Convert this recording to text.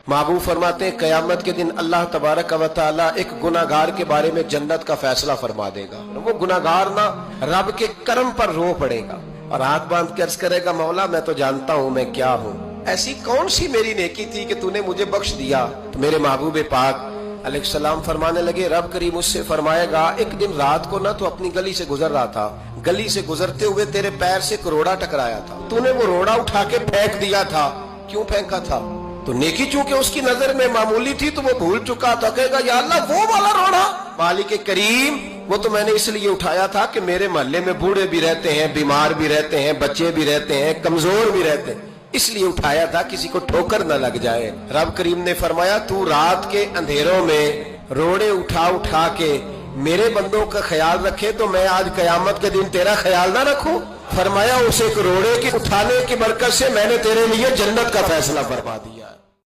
महबूब फरमाते हैं क़यामत के दिन अल्लाह तबारक व तआला एक गुनाहगार के बारे में जन्नत का फैसला फरमा देगा। वो गुनाहगार ना रब के करम पर रो पड़ेगा और हाथ बांध के अर्ज करेगा, मौला मैं तो जानता हूं मैं क्या हूं, ऐसी कौन सी मेरी नेकी थी कि तूने मुझे बख्श दिया। तो मेरे महबूब पाक अलैहिस्सलाम फरमाने लगे, रब करीम उससे फरमाएगा, एक दिन रात को ना तो अपनी गली से गुजर रहा था, गली से गुजरते हुए तेरे पैर से एक रोड़ा टकराया था, तूने वो रोड़ा उठा के फेंक दिया था। क्यों फेंका था? तो नेकी चूंकि उसकी नजर में मामूली थी तो वो भूल चुका था, कहेगा या अल्लाह वो वाला रोड़ा, मालिक करीम वो तो मैंने इसलिए उठाया था कि मेरे मोहल्ले में बूढ़े भी रहते हैं, बीमार भी रहते हैं, बच्चे भी रहते हैं, कमजोर भी रहते हैं, इसलिए उठाया था किसी को ठोकर न लग जाए। रब करीम ने फरमाया, तू रात के अंधेरों में रोड़े उठा उठा के मेरे बंदों का ख्याल रखे तो मैं आज कयामत के दिन तेरा ख्याल ना रखूं। फरमाया उस एक रोड़े के उठाने की बरकत से मैंने तेरे लिए जन्नत का फैसला फरमा दिया।